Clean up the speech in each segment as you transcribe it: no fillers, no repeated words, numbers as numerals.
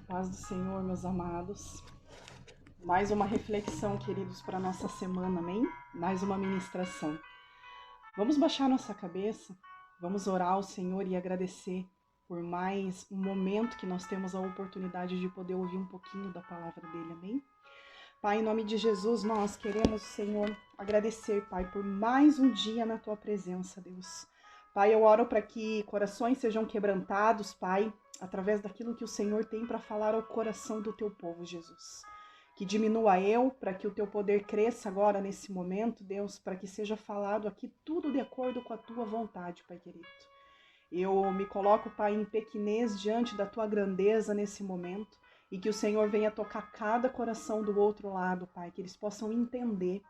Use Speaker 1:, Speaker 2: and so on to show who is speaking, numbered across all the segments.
Speaker 1: Paz do Senhor, meus amados. Mais uma reflexão, queridos, para a nossa semana, amém? Mais uma ministração. Vamos baixar nossa cabeça, vamos orar ao Senhor e agradecer por mais um momento que nós temos a oportunidade de poder ouvir um pouquinho da palavra dele, amém? Pai, em nome de Jesus, nós queremos, Senhor, agradecer, Pai, por mais um dia na Tua presença, Deus. Pai, eu oro para que corações sejam quebrantados, Pai, através daquilo que o Senhor tem para falar ao coração do Teu povo, Jesus. Que diminua eu, para que o Teu poder cresça agora nesse momento, Deus, para que seja falado aqui tudo de acordo com a Tua vontade, Pai querido. Eu me coloco, Pai, em pequenez diante da Tua grandeza nesse momento e que o Senhor venha tocar cada coração do outro lado, Pai, que eles possam entender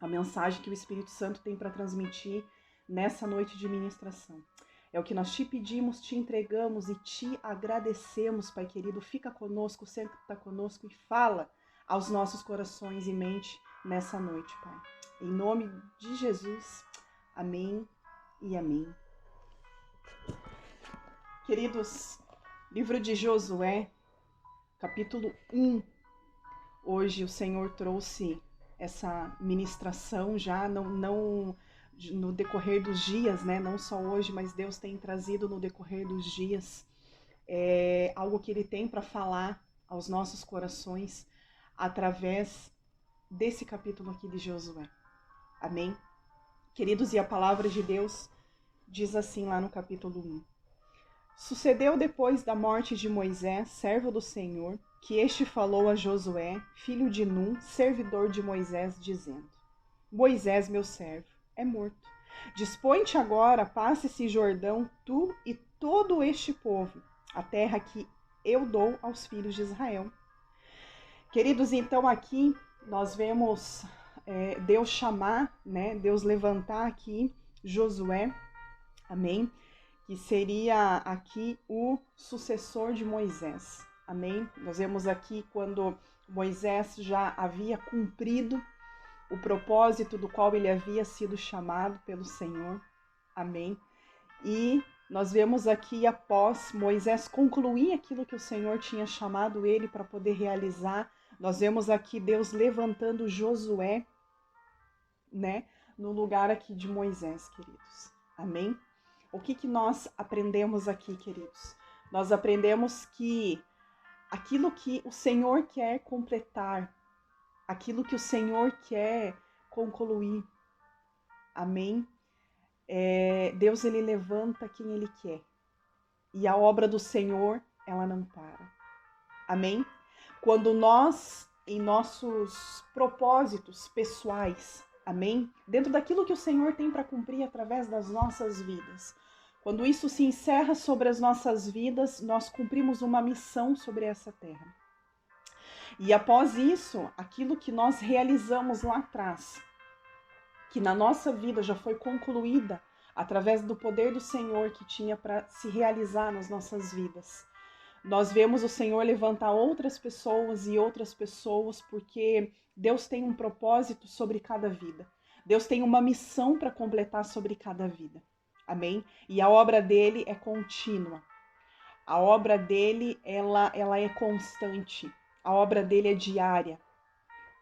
Speaker 1: a mensagem que o Espírito Santo tem para transmitir nessa noite de ministração. É o que nós te pedimos, te entregamos e te agradecemos, Pai querido. Fica conosco, senta conosco e fala aos nossos corações e mente nessa noite, Pai. Em nome de Jesus, amém e amém. Queridos, livro de Josué, capítulo 1. Hoje o Senhor trouxe essa ministração já, não no decorrer dos dias, né? Não só hoje, mas Deus tem trazido no decorrer dos dias algo que Ele tem para falar aos nossos corações através desse capítulo aqui de Josué. Amém? Queridos, e a palavra de Deus diz assim lá no capítulo 1. Sucedeu depois da morte de Moisés, servo do Senhor, que este falou a Josué, filho de Num, servidor de Moisés, dizendo: Moisés, meu servo, é morto. Dispõe-te agora, passe-se Jordão, tu e todo este povo, a terra que eu dou aos filhos de Israel. Queridos, então aqui nós vemos Deus chamar, né? Deus levantar aqui Josué, amém? Que seria aqui o sucessor de Moisés, amém? Nós vemos aqui quando Moisés já havia cumprido o propósito do qual ele havia sido chamado pelo Senhor, amém? E nós vemos aqui, após Moisés concluir aquilo que o Senhor tinha chamado ele para poder realizar, nós vemos aqui Deus levantando Josué, né, no lugar aqui de Moisés, queridos, amém? O que nós aprendemos aqui, queridos? Nós aprendemos que aquilo que o Senhor quer completar, aquilo que o Senhor quer concluir, amém? Deus, Ele levanta quem Ele quer. E a obra do Senhor, ela não para. Amém? Quando nós, em nossos propósitos pessoais, amém? Dentro daquilo que o Senhor tem para cumprir através das nossas vidas, quando isso se encerra sobre as nossas vidas, nós cumprimos uma missão sobre essa terra. E após isso, aquilo que nós realizamos lá atrás, que na nossa vida já foi concluída através do poder do Senhor que tinha para se realizar nas nossas vidas. Nós vemos o Senhor levantar outras pessoas, porque Deus tem um propósito sobre cada vida. Deus tem uma missão para completar sobre cada vida. Amém? E a obra dele é contínua. A obra dele, ela é constante. A obra dele é diária.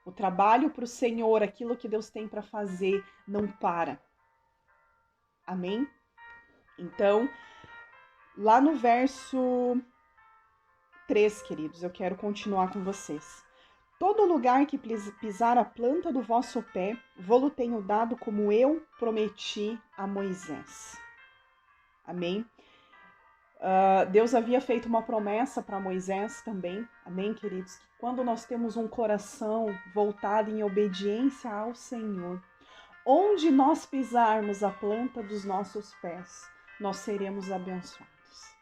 Speaker 1: O trabalho para o Senhor, aquilo que Deus tem para fazer, não para. Amém? Então, lá no verso 3, queridos, eu quero continuar com vocês. Todo lugar que pisar a planta do vosso pé, vou-lo tenho dado como eu prometi a Moisés. Amém? Deus havia feito uma promessa para Moisés também, amém, queridos? Que quando nós temos um coração voltado em obediência ao Senhor, onde nós pisarmos a planta dos nossos pés, nós seremos abençoados.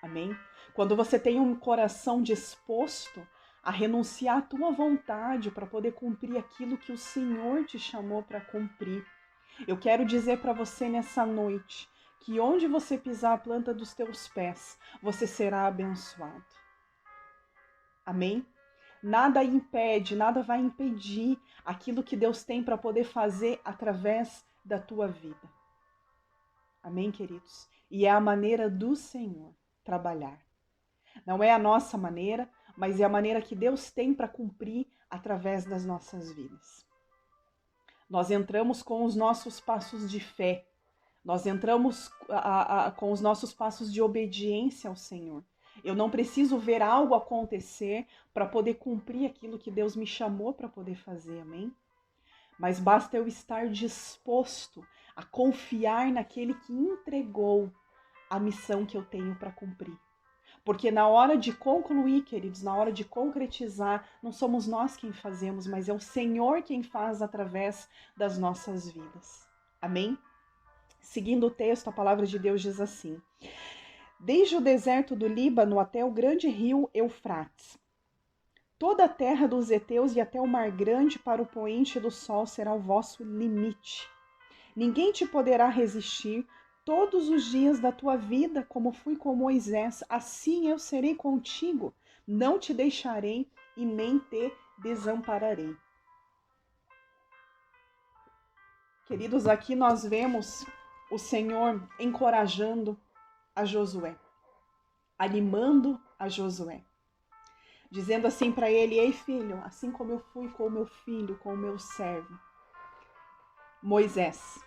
Speaker 1: Amém? Quando você tem um coração disposto a renunciar à tua vontade para poder cumprir aquilo que o Senhor te chamou para cumprir, eu quero dizer para você nessa noite que onde você pisar a planta dos teus pés, você será abençoado. Amém? Nada impede, nada vai impedir aquilo que Deus tem para poder fazer através da tua vida. Amém, queridos? E é a maneira do Senhor trabalhar. Não é a nossa maneira, mas é a maneira que Deus tem para cumprir através das nossas vidas. Nós entramos com os nossos passos de fé, nós entramos com os nossos passos de obediência ao Senhor. Eu não preciso ver algo acontecer para poder cumprir aquilo que Deus me chamou para poder fazer, amém? Mas basta eu estar disposto a confiar naquele que entregou a missão que eu tenho para cumprir. Porque na hora de concluir, queridos, na hora de concretizar, não somos nós quem fazemos, mas é o Senhor quem faz através das nossas vidas. Amém? Seguindo o texto, a palavra de Deus diz assim: desde o deserto do Líbano até o grande rio Eufrates, toda a terra dos heteus e até o mar grande para o poente do sol será o vosso limite. Ninguém te poderá resistir todos os dias da tua vida, como fui com Moisés, assim eu serei contigo, não te deixarei e nem te desampararei. Queridos, aqui nós vemos o Senhor encorajando a Josué, animando a Josué, dizendo assim para ele: ei filho, assim como eu fui com o meu filho, com o meu servo Moisés,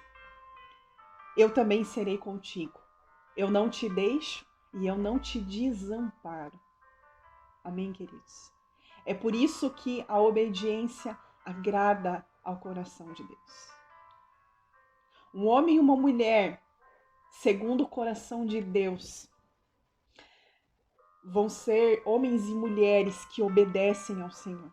Speaker 1: eu também serei contigo. Eu não te deixo e eu não te desamparo. Amém, queridos? É por isso que a obediência agrada ao coração de Deus. Um homem e uma mulher, segundo o coração de Deus, vão ser homens e mulheres que obedecem ao Senhor.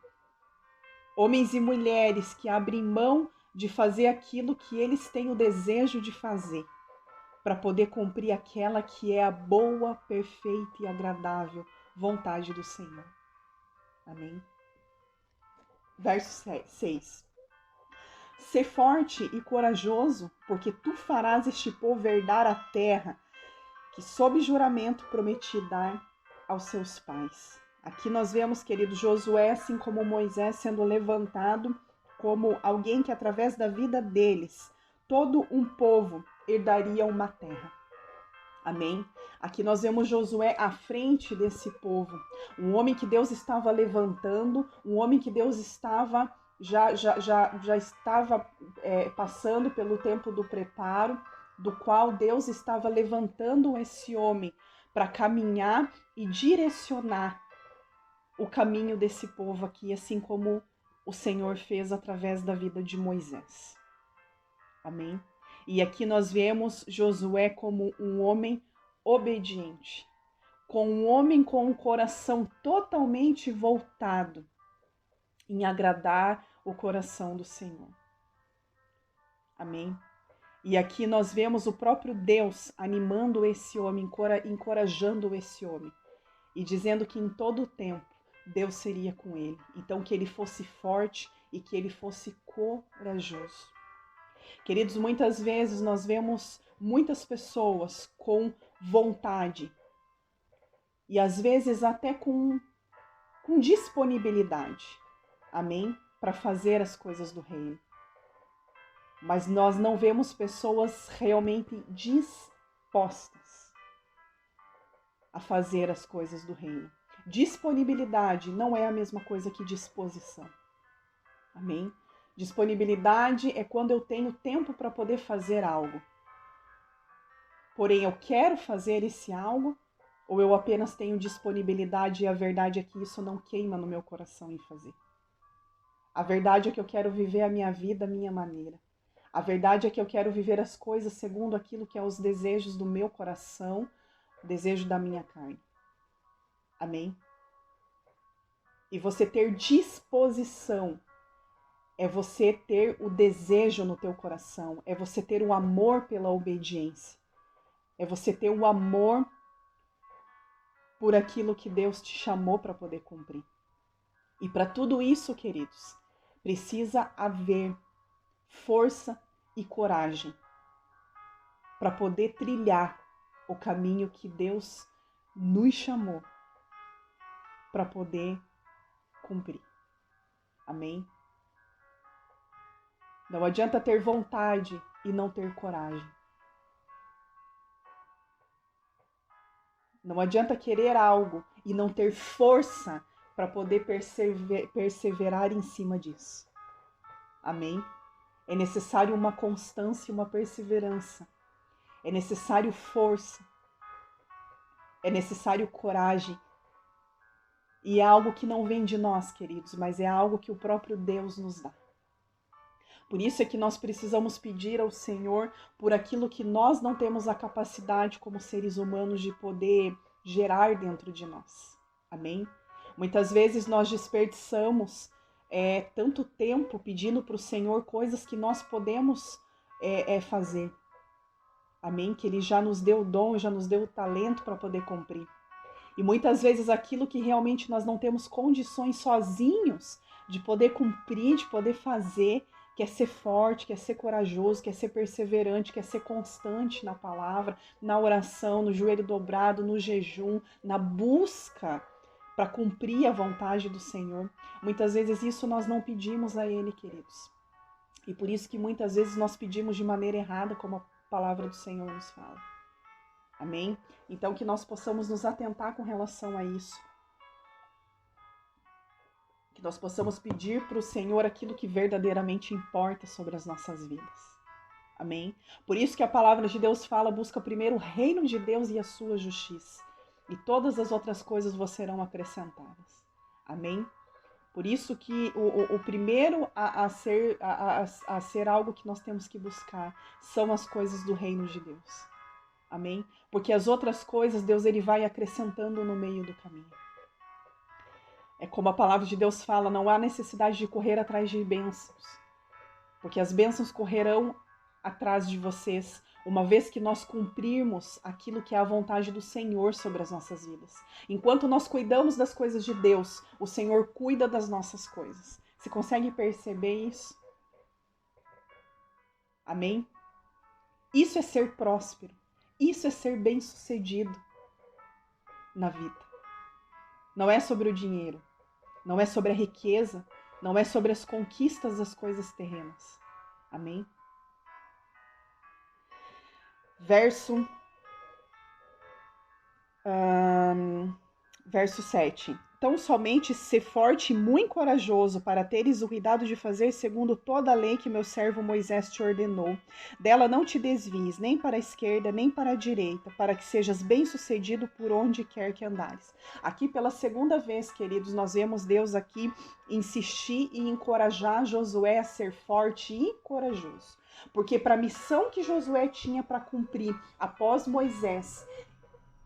Speaker 1: Homens e mulheres que abrem mão de fazer aquilo que eles têm o desejo de fazer, para poder cumprir aquela que é a boa, perfeita e agradável vontade do Senhor. Amém? Verso 6. Sê forte e corajoso, porque tu farás este povo herdar a terra que sob juramento prometi dar aos seus pais. Aqui nós vemos, querido, Josué, assim como Moisés, sendo levantado como alguém que através da vida deles, todo um povo herdaria uma terra. Amém? Aqui nós vemos Josué à frente desse povo, um homem que Deus estava levantando, um homem que Deus estava já estava passando pelo tempo do preparo, do qual Deus estava levantando esse homem para caminhar e direcionar o caminho desse povo aqui, assim como o Senhor fez através da vida de Moisés. Amém? E aqui nós vemos Josué como um homem obediente, com um homem com um coração totalmente voltado em agradar o coração do Senhor. Amém? E aqui nós vemos o próprio Deus animando esse homem, encorajando esse homem e dizendo que em todo o tempo Deus seria com ele. Então que ele fosse forte e que ele fosse corajoso. Queridos, muitas vezes nós vemos muitas pessoas com vontade e às vezes até com disponibilidade, amém? Para fazer as coisas do reino. Mas nós não vemos pessoas realmente dispostas a fazer as coisas do reino. Disponibilidade não é a mesma coisa que disposição, amém? Disponibilidade é quando eu tenho tempo para poder fazer algo. Porém, eu quero fazer esse algo, ou eu apenas tenho disponibilidade e a verdade é que isso não queima no meu coração em fazer. A verdade é que eu quero viver a minha vida, a minha maneira. A verdade é que eu quero viver as coisas segundo aquilo que é os desejos do meu coração, o desejo da minha carne. Amém? E você ter disposição é você ter o desejo no teu coração, é você ter o amor pela obediência, é você ter o amor por aquilo que Deus te chamou para poder cumprir. E para tudo isso, queridos, precisa haver força e coragem para poder trilhar o caminho que Deus nos chamou para poder cumprir. Amém? Não adianta ter vontade e não ter coragem. Não adianta querer algo e não ter força para poder perseverar em cima disso. Amém? É necessário uma constância e uma perseverança. É necessário força. É necessário coragem. E é algo que não vem de nós, queridos, mas é algo que o próprio Deus nos dá. Por isso é que nós precisamos pedir ao Senhor por aquilo que nós não temos a capacidade como seres humanos de poder gerar dentro de nós. Amém? Muitas vezes nós desperdiçamos tanto tempo pedindo para o Senhor coisas que nós podemos fazer. Amém? Que Ele já nos deu o dom, já nos deu o talento para poder cumprir. E muitas vezes aquilo que realmente nós não temos condições sozinhos de poder cumprir, de poder fazer, quer ser forte, quer ser corajoso, quer ser perseverante, quer ser constante na palavra, na oração, no joelho dobrado, no jejum, na busca para cumprir a vontade do Senhor. Muitas vezes isso nós não pedimos a Ele, queridos. E por isso que muitas vezes nós pedimos de maneira errada, como a palavra do Senhor nos fala. Amém? Então que nós possamos nos atentar com relação a isso. Que nós possamos pedir para o Senhor aquilo que verdadeiramente importa sobre as nossas vidas. Amém? Por isso que a palavra de Deus fala, busca primeiro o reino de Deus e a sua justiça. E todas as outras coisas vos serão acrescentadas. Amém? Por isso que o primeiro a ser algo que nós temos que buscar são as coisas do reino de Deus. Amém? Porque as outras coisas Deus ele vai acrescentando no meio do caminho. É como a palavra de Deus fala, não há necessidade de correr atrás de bênçãos. Porque as bênçãos correrão atrás de vocês, uma vez que nós cumprirmos aquilo que é a vontade do Senhor sobre as nossas vidas. Enquanto nós cuidamos das coisas de Deus, o Senhor cuida das nossas coisas. Você consegue perceber isso? Amém? Isso é ser próspero. Isso é ser bem-sucedido na vida. Não é sobre o dinheiro, não é sobre a riqueza, não é sobre as conquistas das coisas terrenas. Amém? Verso 7. Tão somente ser forte e muito corajoso para teres o cuidado de fazer segundo toda a lei que meu servo Moisés te ordenou. Dela não te desvies, nem para a esquerda, nem para a direita, para que sejas bem-sucedido por onde quer que andares. Aqui pela segunda vez, queridos, nós vemos Deus aqui insistir e encorajar Josué a ser forte e corajoso. Porque para a missão que Josué tinha para cumprir após Moisés,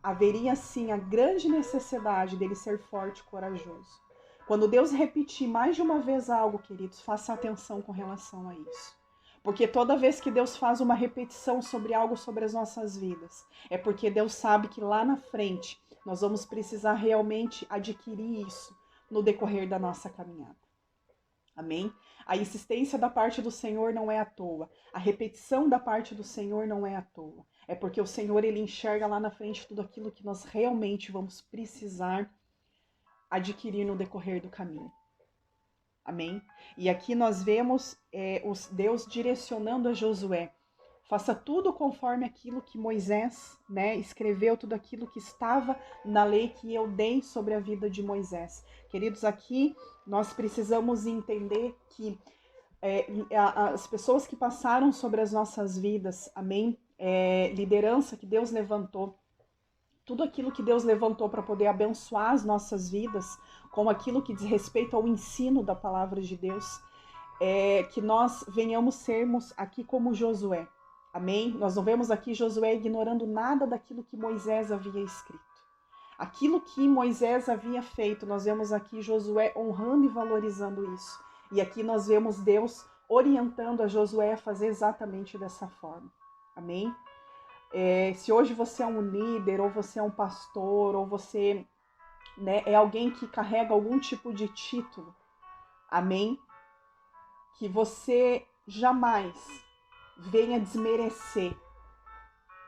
Speaker 1: haveria sim a grande necessidade dele ser forte e corajoso. Quando Deus repetir mais de uma vez algo, queridos, faça atenção com relação a isso. Porque toda vez que Deus faz uma repetição sobre algo sobre as nossas vidas, é porque Deus sabe que lá na frente nós vamos precisar realmente adquirir isso no decorrer da nossa caminhada. Amém? A insistência da parte do Senhor não é à toa. A repetição da parte do Senhor não é à toa. É porque o Senhor, ele enxerga lá na frente tudo aquilo que nós realmente vamos precisar adquirir no decorrer do caminho. Amém? E aqui nós vemos Deus direcionando a Josué. Faça tudo conforme aquilo que Moisés, escreveu, tudo aquilo que estava na lei que eu dei sobre a vida de Moisés. Queridos, aqui nós precisamos entender que as pessoas que passaram sobre as nossas vidas, amém? Liderança que Deus levantou, tudo aquilo que Deus levantou para poder abençoar as nossas vidas, com aquilo que diz respeito ao ensino da palavra de Deus, que nós venhamos sermos aqui como Josué, amém? Nós não vemos aqui Josué ignorando nada daquilo que Moisés havia escrito. Aquilo que Moisés havia feito, nós vemos aqui Josué honrando e valorizando isso. E aqui nós vemos Deus orientando a Josué a fazer exatamente dessa forma. Amém? Se hoje você é um líder, ou você é um pastor, ou você é alguém que carrega algum tipo de título, amém? Que você jamais venha desmerecer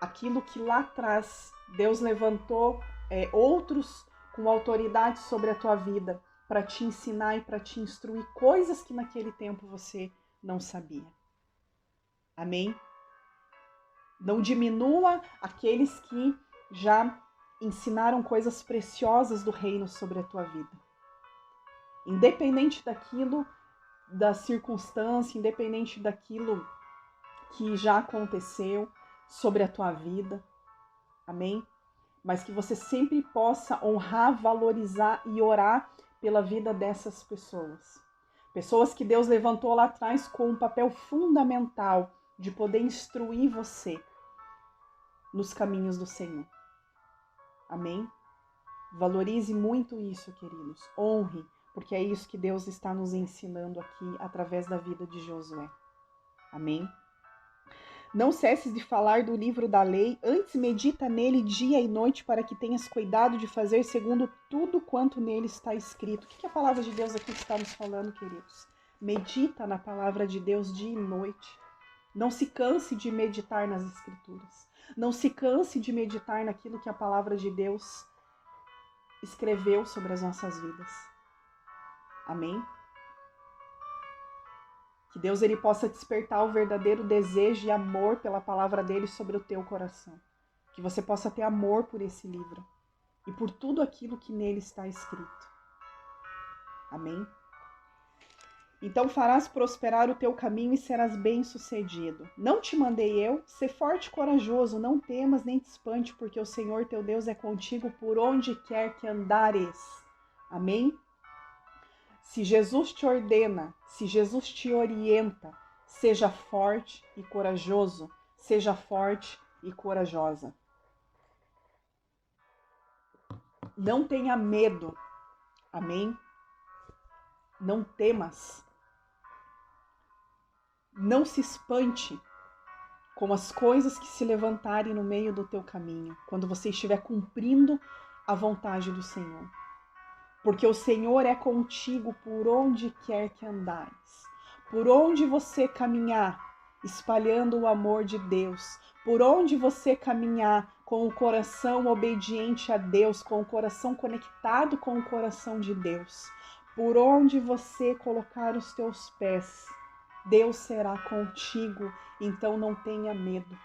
Speaker 1: aquilo que lá atrás Deus levantou outros com autoridade sobre a tua vida para te ensinar e para te instruir coisas que naquele tempo você não sabia. Amém? Não diminua aqueles que já ensinaram coisas preciosas do reino sobre a tua vida. Independente daquilo, da circunstância, independente daquilo que já aconteceu sobre a tua vida. Amém? Mas que você sempre possa honrar, valorizar e orar pela vida dessas pessoas. Pessoas que Deus levantou lá atrás com um papel fundamental de poder instruir você nos caminhos do Senhor. Amém? Valorize muito isso, queridos. Honre, porque é isso que Deus está nos ensinando aqui através da vida de Josué. Amém? Não cesses de falar do livro da lei, antes medita nele dia e noite, para que tenhas cuidado de fazer segundo tudo quanto nele está escrito. O que a palavra de Deus aqui está nos falando, queridos? Medita na palavra de Deus dia e noite. Não se canse de meditar nas Escrituras. Não se canse de meditar naquilo que a palavra de Deus escreveu sobre as nossas vidas. Amém? Que Deus ele possa despertar o verdadeiro desejo e amor pela palavra dele sobre o teu coração. Que você possa ter amor por esse livro e por tudo aquilo que nele está escrito. Amém? Então farás prosperar o teu caminho e serás bem-sucedido. Não te mandei eu? Sê forte e corajoso, não temas nem te espante, porque o Senhor teu Deus é contigo por onde quer que andares. Amém? Se Jesus te ordena, se Jesus te orienta, seja forte e corajoso, seja forte e corajosa. Não tenha medo, amém? Não temas. Não se espante com as coisas que se levantarem no meio do teu caminho, quando você estiver cumprindo a vontade do Senhor. Porque o Senhor é contigo por onde quer que andares. Por onde você caminhar, espalhando o amor de Deus. Por onde você caminhar com o coração obediente a Deus, com o coração conectado com o coração de Deus. Por onde você colocar os teus pés, Deus será contigo, então não tenha medo.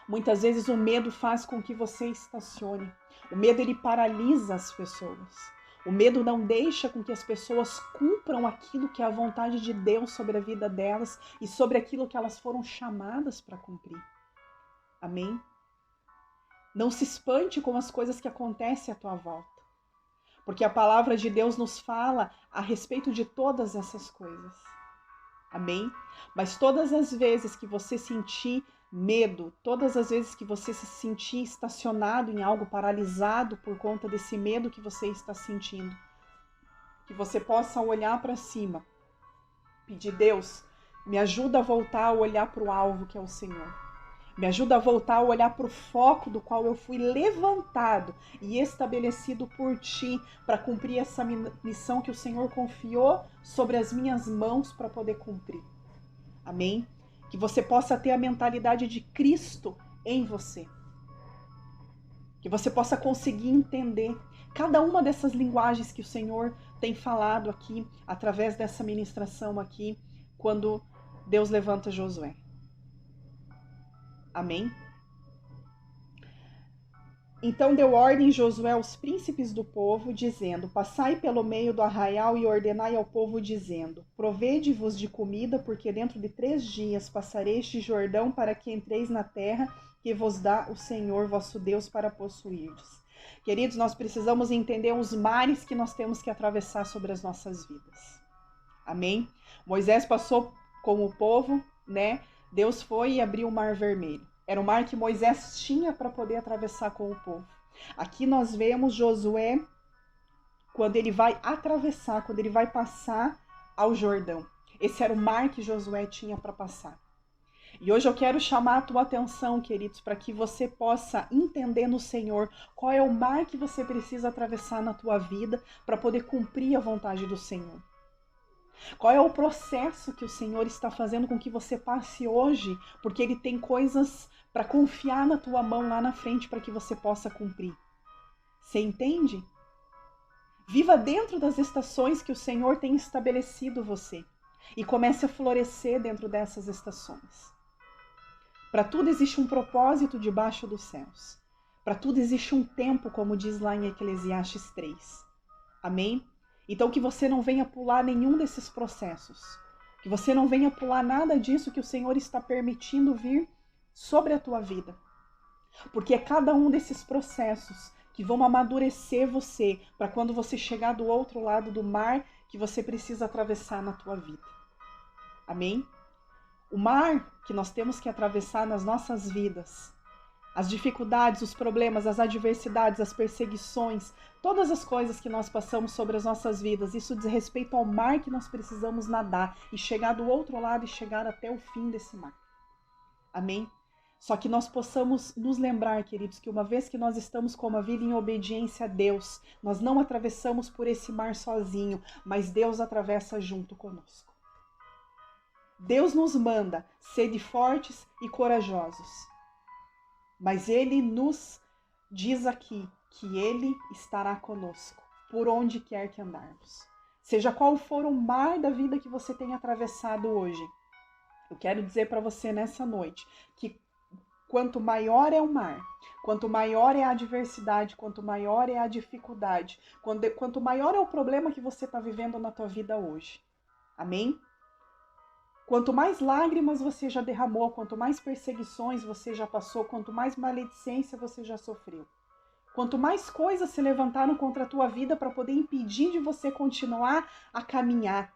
Speaker 1: Muitas vezes o medo faz com que você estacione. O medo ele paralisa as pessoas. O medo não deixa com que as pessoas cumpram aquilo que é a vontade de Deus sobre a vida delas e sobre aquilo que elas foram chamadas para cumprir. Amém? Não se espante com as coisas que acontecem à tua volta, porque a palavra de Deus nos fala a respeito de todas essas coisas. Amém? Mas todas as vezes que você sentir medo, todas as vezes que você se sentir estacionado em algo, paralisado por conta desse medo que você está sentindo, que você possa olhar para cima, pedir: Deus, me ajuda a voltar a olhar para o alvo que é o Senhor. Me ajuda a voltar a olhar para o foco do qual eu fui levantado e estabelecido por Ti para cumprir essa missão que o Senhor confiou sobre as minhas mãos para poder cumprir. Amém? Que você possa ter a mentalidade de Cristo em você. Que você possa conseguir entender cada uma dessas linguagens que o Senhor tem falado aqui, através dessa ministração aqui, quando Deus levanta Josué. Amém? Então deu ordem Josué aos príncipes do povo, dizendo: passai pelo meio do arraial e ordenai ao povo, dizendo: provede-vos de comida, porque dentro de 3 dias passarei este Jordão, para que entreis na terra que vos dá o Senhor vosso Deus para possuirdes. Queridos, nós precisamos entender os mares que nós temos que atravessar sobre as nossas vidas. Amém? Moisés passou com o povo, né? Deus foi e abriu o Mar Vermelho. Era o mar que Moisés tinha para poder atravessar com o povo. Aqui nós vemos Josué, quando ele vai atravessar, quando ele vai passar ao Jordão. Esse era o mar que Josué tinha para passar. E hoje eu quero chamar a tua atenção, queridos, para que você possa entender no Senhor qual é o mar que você precisa atravessar na tua vida para poder cumprir a vontade do Senhor. Qual é o processo que o Senhor está fazendo com que você passe hoje, porque Ele tem coisas para confiar na tua mão lá na frente para que você possa cumprir. Você entende? Viva dentro das estações que o Senhor tem estabelecido você e comece a florescer dentro dessas estações. Para tudo existe um propósito debaixo dos céus. Para tudo existe um tempo, como diz lá em Eclesiastes 3. Amém? Então que você não venha pular nenhum desses processos. Que você não venha pular nada disso que o Senhor está permitindo vir sobre a tua vida. Porque é cada um desses processos que vão amadurecer você para quando você chegar do outro lado do mar que você precisa atravessar na tua vida. Amém? O mar que nós temos que atravessar nas nossas vidas, as dificuldades, os problemas, as adversidades, as perseguições, todas as coisas que nós passamos sobre as nossas vidas, isso diz respeito ao mar que nós precisamos nadar e chegar do outro lado e chegar até o fim desse mar. Amém? Só que nós possamos nos lembrar, queridos, que uma vez que nós estamos com uma vida em obediência a Deus, nós não atravessamos por esse mar sozinho, mas Deus atravessa junto conosco. Deus nos manda sede fortes e corajosos. Mas Ele nos diz aqui que Ele estará conosco, por onde quer que andarmos. Seja qual for o mar da vida que você tenha atravessado hoje, eu quero dizer para você nessa noite que quanto maior é o mar, quanto maior é a adversidade, quanto maior é a dificuldade, quanto maior é o problema que você está vivendo na tua vida hoje. Amém? Quanto mais lágrimas você já derramou, quanto mais perseguições você já passou, quanto mais maledicência você já sofreu, quanto mais coisas se levantaram contra a tua vida para poder impedir de você continuar a caminhar,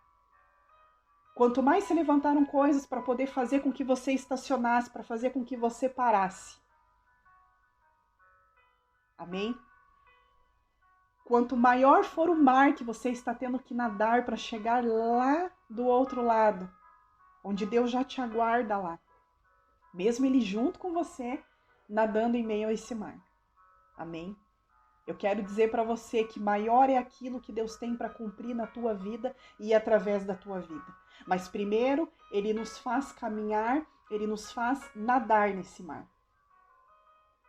Speaker 1: quanto mais se levantaram coisas para poder fazer com que você estacionasse, para fazer com que você parasse. Amém? Quanto maior for o mar que você está tendo que nadar para chegar lá do outro lado, onde Deus já te aguarda lá, mesmo Ele junto com você, nadando em meio a esse mar. Amém? Eu quero dizer para você que maior é aquilo que Deus tem para cumprir na tua vida e através da tua vida. Mas primeiro, Ele nos faz caminhar, Ele nos faz nadar nesse mar.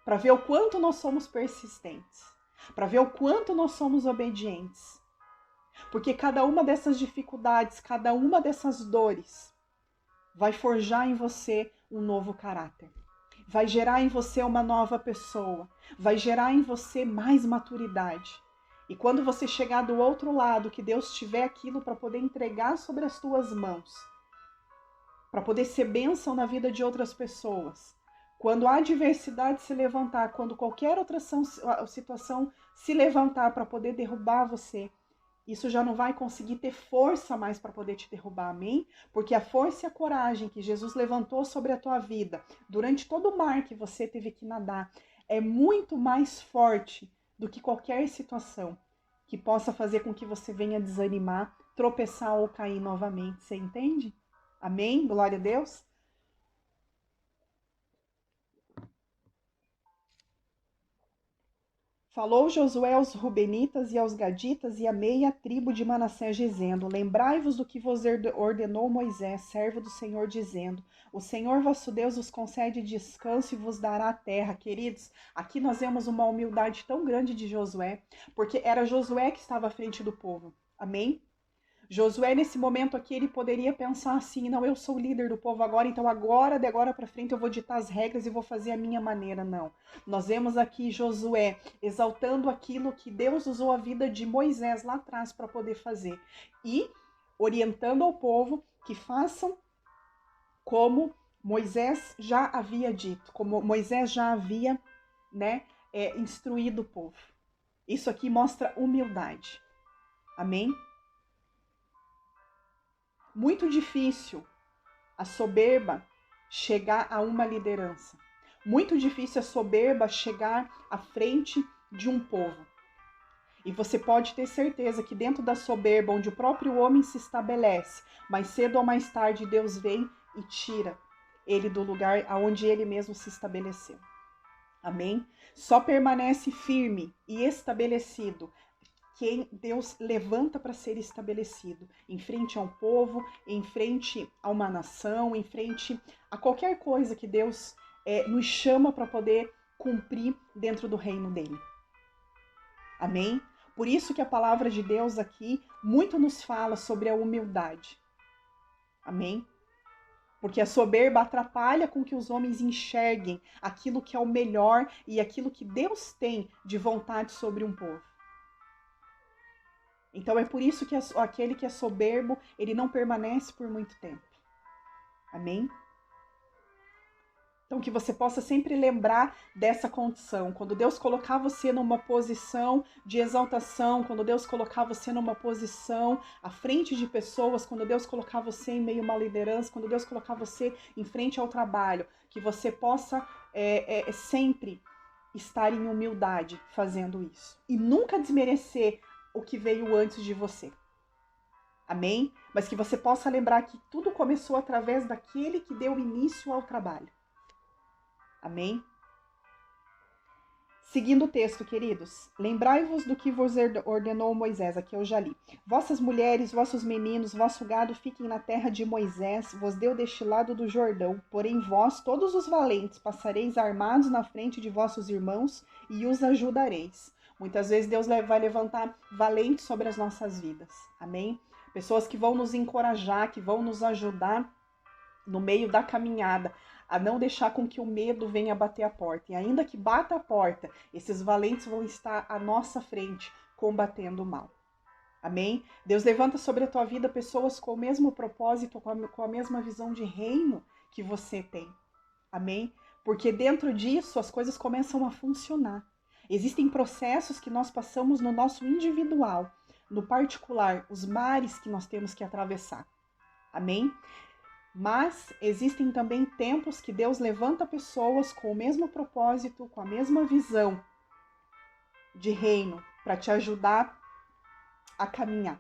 Speaker 1: Para ver o quanto nós somos persistentes, para ver o quanto nós somos obedientes. Porque cada uma dessas dificuldades, cada uma dessas dores, vai forjar em você um novo caráter. Vai gerar em você uma nova pessoa. Vai gerar em você mais maturidade. E quando você chegar do outro lado, que Deus tiver aquilo para poder entregar sobre as tuas mãos, para poder ser bênção na vida de outras pessoas, quando a adversidade se levantar, quando qualquer outra situação se levantar para poder derrubar você, isso já não vai conseguir ter força mais para poder te derrubar, amém? Porque a força e a coragem que Jesus levantou sobre a tua vida, durante todo o mar que você teve que nadar, é muito mais forte do que qualquer situação que possa fazer com que você venha desanimar, tropeçar ou cair novamente, você entende? Amém? Glória a Deus. Falou Josué aos Rubenitas e aos Gaditas e à meia tribo de Manassés, dizendo: Lembrai-vos do que vos ordenou Moisés, servo do Senhor, dizendo: O Senhor vosso Deus vos concede descanso e vos dará a terra. Queridos, aqui nós vemos uma humildade tão grande de Josué, porque era Josué que estava à frente do povo. Amém? Josué, nesse momento aqui, ele poderia pensar assim: não, eu sou o líder do povo agora, então agora, de agora para frente, eu vou ditar as regras e vou fazer a minha maneira. Não. Nós vemos aqui Josué exaltando aquilo que Deus usou a vida de Moisés lá atrás para poder fazer e orientando ao povo que façam como Moisés já havia dito, como Moisés já havia, instruído o povo. Isso aqui mostra humildade. Amém? Muito difícil a soberba chegar a uma liderança. Muito difícil a soberba chegar à frente de um povo. E você pode ter certeza que dentro da soberba, onde o próprio homem se estabelece, mais cedo ou mais tarde Deus vem e tira ele do lugar aonde ele mesmo se estabeleceu. Amém? Só permanece firme e estabelecido quem Deus levanta para ser estabelecido, em frente a um povo, em frente a uma nação, em frente a qualquer coisa que Deus nos chama para poder cumprir dentro do reino dele. Amém? Por isso que a palavra de Deus aqui muito nos fala sobre a humildade. Amém? Porque a soberba atrapalha com que os homens enxerguem aquilo que é o melhor e aquilo que Deus tem de vontade sobre um povo. Então é por isso que aquele que é soberbo, ele não permanece por muito tempo. Amém? Então que você possa sempre lembrar dessa condição. Quando Deus colocar você numa posição de exaltação, quando Deus colocar você numa posição à frente de pessoas, quando Deus colocar você em meio a uma liderança, quando Deus colocar você em frente ao trabalho, que você possa sempre estar em humildade fazendo isso. E nunca desmerecer o que veio antes de você. Amém? Mas que você possa lembrar que tudo começou através daquele que deu início ao trabalho. Amém? Seguindo o texto, queridos, lembrai-vos do que vos ordenou Moisés, aqui eu já li. Vossas mulheres, vossos meninos, vosso gado fiquem na terra de Moisés, vos deu deste lado do Jordão. Porém vós, todos os valentes, passareis armados na frente de vossos irmãos e os ajudareis. Muitas vezes Deus vai levantar valentes sobre as nossas vidas. Amém? Pessoas que vão nos encorajar, que vão nos ajudar no meio da caminhada, a não deixar com que o medo venha bater a porta. E ainda que bata a porta, esses valentes vão estar à nossa frente, combatendo o mal. Amém? Deus levanta sobre a tua vida pessoas com o mesmo propósito, com a mesma visão de reino que você tem. Amém? Porque dentro disso as coisas começam a funcionar. Existem processos que nós passamos no nosso individual, no particular, os mares que nós temos que atravessar. Amém? Mas existem também tempos que Deus levanta pessoas com o mesmo propósito, com a mesma visão de reino, para te ajudar a caminhar.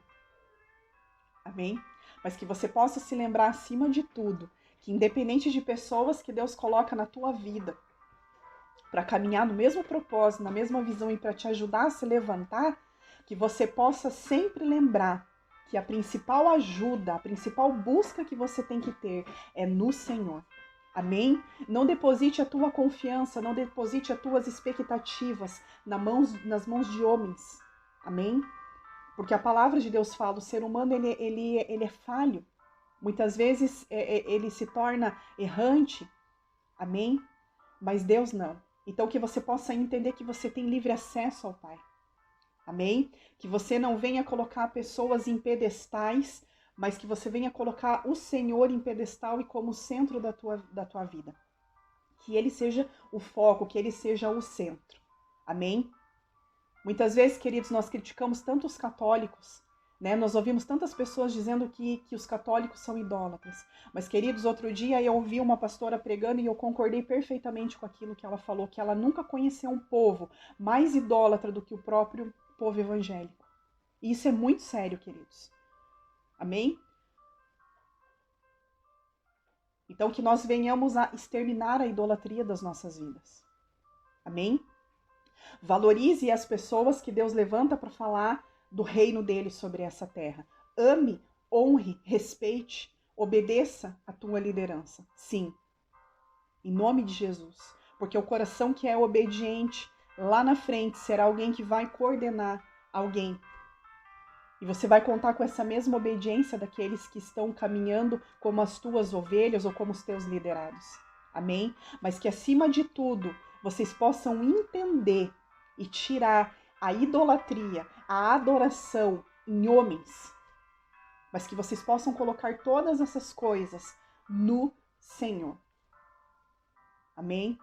Speaker 1: Amém? Mas que você possa se lembrar, acima de tudo, que independente de pessoas que Deus coloca na tua vida, para caminhar no mesmo propósito, na mesma visão e para te ajudar a se levantar, que você possa sempre lembrar que a principal ajuda, a principal busca que você tem que ter é no Senhor. Amém? Não deposite a tua confiança, não deposite as tuas expectativas nas mãos de homens. Amém? Porque a palavra de Deus fala, o ser humano ele é falho. Muitas vezes ele se torna errante. Amém? Mas Deus não. Então que você possa entender que você tem livre acesso ao Pai. Amém? Que você não venha colocar pessoas em pedestais, mas que você venha colocar o Senhor em pedestal e como centro da tua vida. Que Ele seja o foco, que Ele seja o centro. Amém? Muitas vezes, queridos, nós criticamos tanto os católicos, né? Nós ouvimos tantas pessoas dizendo que os católicos são idólatras. Mas, queridos, outro dia eu ouvi uma pastora pregando e eu concordei perfeitamente com aquilo que ela falou, que ela nunca conheceu um povo mais idólatra do que o próprio povo evangélico. E isso é muito sério, queridos. Amém? Então, que nós venhamos a exterminar a idolatria das nossas vidas. Amém? Valorize as pessoas que Deus levanta para falar do reino dele sobre essa terra. Ame, honre, respeite, obedeça a tua liderança. Sim, em nome de Jesus. Porque o coração que é obediente, lá na frente, será alguém que vai coordenar alguém. E você vai contar com essa mesma obediência daqueles que estão caminhando como as tuas ovelhas ou como os teus liderados. Amém? Mas que acima de tudo, vocês possam entender e tirar a idolatria, a adoração em homens. Mas que vocês possam colocar todas essas coisas no Senhor. Amém?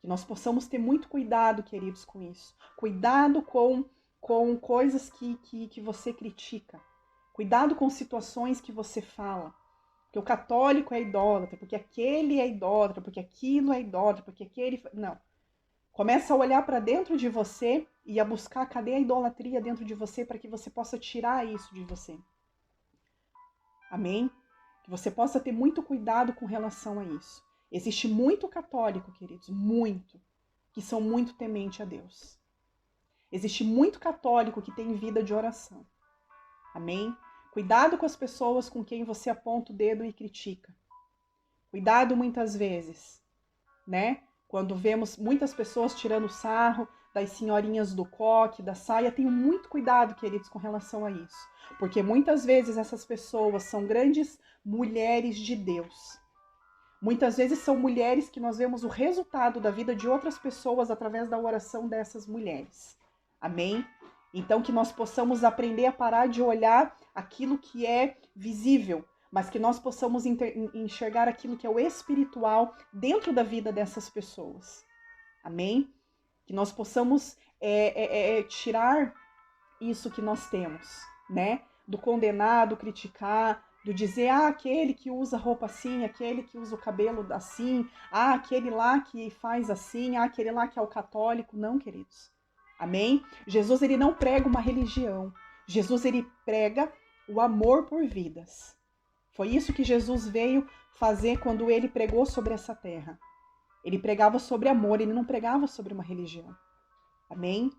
Speaker 1: Que nós possamos ter muito cuidado, queridos, com isso. Cuidado com coisas que você critica. Cuidado com situações que você fala. Porque o católico é idólatra, porque aquele é idólatra, porque aquilo é idólatra, porque aquele... Não. Começa a olhar para dentro de você e a buscar cadê a idolatria dentro de você para que você possa tirar isso de você. Amém? Que você possa ter muito cuidado com relação a isso. Existe muito católico, queridos, muito, que são muito temente a Deus. Existe muito católico que tem vida de oração. Amém? Cuidado com as pessoas com quem você aponta o dedo e critica. Cuidado muitas vezes, né? Quando vemos muitas pessoas tirando sarro das senhorinhas do coque, da saia, tenham muito cuidado, queridos, com relação a isso. Porque muitas vezes essas pessoas são grandes mulheres de Deus. Muitas vezes são mulheres que nós vemos o resultado da vida de outras pessoas através da oração dessas mulheres. Amém? Então que nós possamos aprender a parar de olhar aquilo que é visível, mas que nós possamos enxergar aquilo que é o espiritual dentro da vida dessas pessoas. Amém? Que nós possamos tirar isso que nós temos, né? Do condenar, do criticar, do dizer, aquele que usa roupa assim, aquele que usa o cabelo assim, aquele lá que faz assim, aquele lá que é o católico. Não, queridos. Amém? Jesus, ele não prega uma religião. Jesus, ele prega o amor por vidas. Foi isso que Jesus veio fazer quando ele pregou sobre essa terra. Ele pregava sobre amor, ele não pregava sobre uma religião. Amém?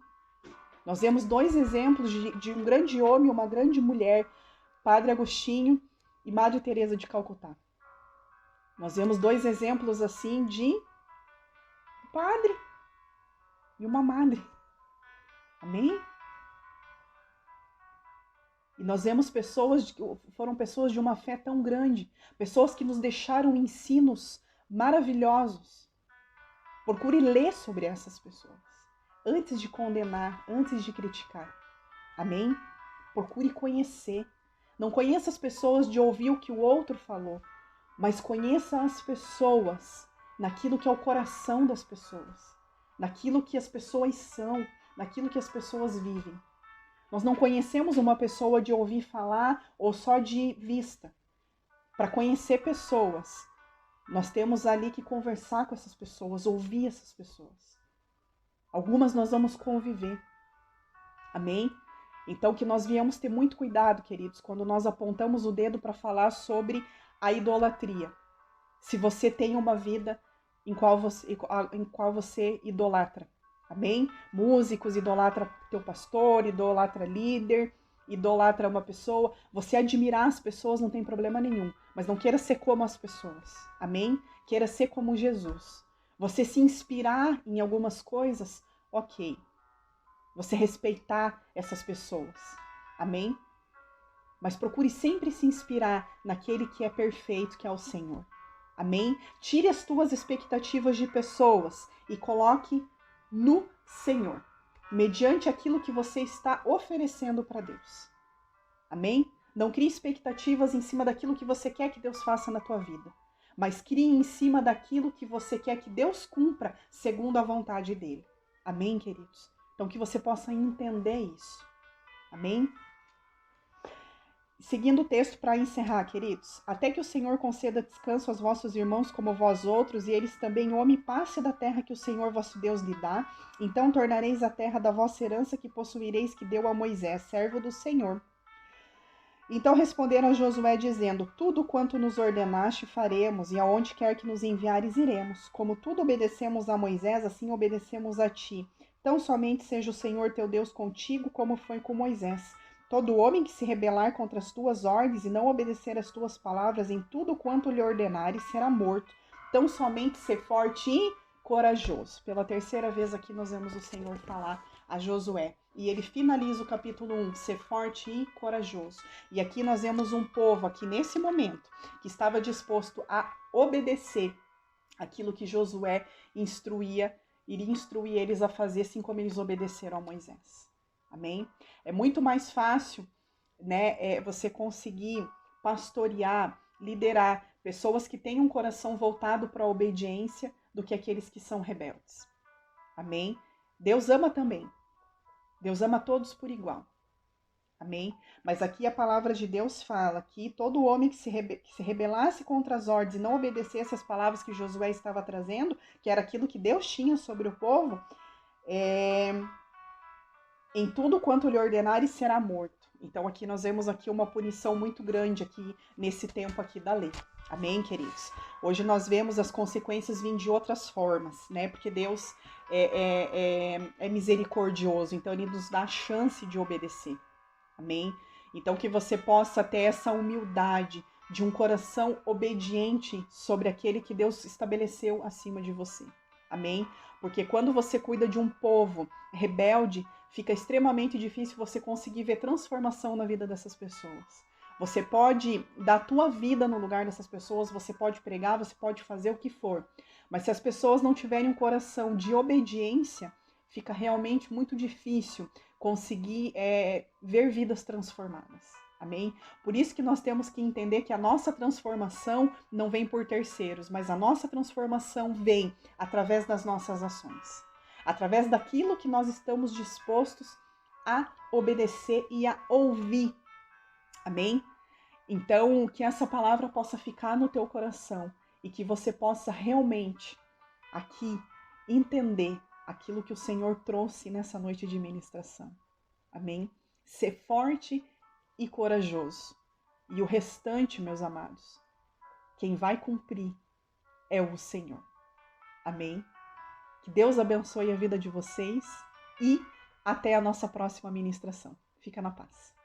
Speaker 1: Nós vemos 2 exemplos de um grande homem e uma grande mulher, Padre Agostinho e Madre Teresa de Calcutá. Nós vemos 2 exemplos assim de um padre e uma madre. Amém? E nós vemos foram pessoas de uma fé tão grande, pessoas que nos deixaram ensinos maravilhosos. Procure ler sobre essas pessoas, antes de condenar, antes de criticar. Amém? Procure conhecer. Não conheça as pessoas de ouvir o que o outro falou, mas conheça as pessoas naquilo que é o coração das pessoas, naquilo que as pessoas são, naquilo que as pessoas vivem. Nós não conhecemos uma pessoa de ouvir falar ou só de vista. Para conhecer pessoas, nós temos ali que conversar com essas pessoas, ouvir essas pessoas. Algumas nós vamos conviver. Amém? Então que nós viemos ter muito cuidado, queridos, quando nós apontamos o dedo para falar sobre a idolatria. Se você tem uma vida em qual você idolatra. Amém? Músicos, idolatra teu pastor, idolatra líder, idolatra uma pessoa. Você admirar as pessoas não tem problema nenhum, mas não queira ser como as pessoas. Amém? Queira ser como Jesus. Você se inspirar em algumas coisas, ok. Você respeitar essas pessoas. Amém? Mas procure sempre se inspirar naquele que é perfeito, que é o Senhor. Amém? Tire as tuas expectativas de pessoas e coloque no Senhor, mediante aquilo que você está oferecendo para Deus. Amém? Não crie expectativas em cima daquilo que você quer que Deus faça na tua vida, mas crie em cima daquilo que você quer que Deus cumpra segundo a vontade dele. Amém, queridos? Então que você possa entender isso. Amém? Seguindo o texto para encerrar, queridos. Até que o Senhor conceda descanso aos vossos irmãos como vós outros, e eles também o homem passe da terra que o Senhor vosso Deus lhe dá. Então tornareis a terra da vossa herança que possuireis, que deu a Moisés, servo do Senhor. Então responderam a Josué, dizendo: tudo quanto nos ordenaste faremos, e aonde quer que nos enviares iremos. Como tudo obedecemos a Moisés, assim obedecemos a ti. Tão somente seja o Senhor teu Deus contigo, como foi com Moisés. Todo homem que se rebelar contra as tuas ordens e não obedecer as tuas palavras em tudo quanto lhe ordenares será morto. Tão somente ser forte e corajoso. Pela 3ª vez aqui nós vemos o Senhor falar a Josué. E ele finaliza o capítulo 1, ser forte e corajoso. E aqui nós vemos um povo, aqui nesse momento, que estava disposto a obedecer aquilo que Josué iria instruir eles a fazer, assim como eles obedeceram a Moisés. Amém? É muito mais fácil, né, você conseguir pastorear, liderar pessoas que têm um coração voltado para a obediência do que aqueles que são rebeldes. Amém? Deus ama também. Deus ama todos por igual. Amém? Mas aqui a palavra de Deus fala que todo homem que se rebelasse contra as ordens e não obedecesse as palavras que Josué estava trazendo, que era aquilo que Deus tinha sobre o povo, em tudo quanto lhe ordenares será morto. Então aqui nós vemos aqui uma punição muito grande aqui nesse tempo aqui da lei. Amém, queridos? Hoje nós vemos as consequências vindo de outras formas, né? Porque Deus é misericordioso, então ele nos dá a chance de obedecer. Amém? Então que você possa ter essa humildade de um coração obediente sobre aquele que Deus estabeleceu acima de você. Amém? Porque quando você cuida de um povo rebelde, fica extremamente difícil você conseguir ver transformação na vida dessas pessoas. Você pode dar a tua vida no lugar dessas pessoas, você pode pregar, você pode fazer o que for. Mas se as pessoas não tiverem um coração de obediência, fica realmente muito difícil conseguir ver vidas transformadas. Amém? Por isso que nós temos que entender que a nossa transformação não vem por terceiros, mas a nossa transformação vem através das nossas ações. Através daquilo que nós estamos dispostos a obedecer e a ouvir. Amém? Então, que essa palavra possa ficar no teu coração e que você possa realmente aqui entender aquilo que o Senhor trouxe nessa noite de ministração. Amém? Ser forte e corajoso. E o restante, meus amados, quem vai cumprir é o Senhor. Amém? Que Deus abençoe a vida de vocês e até a nossa próxima ministração. Fica na paz.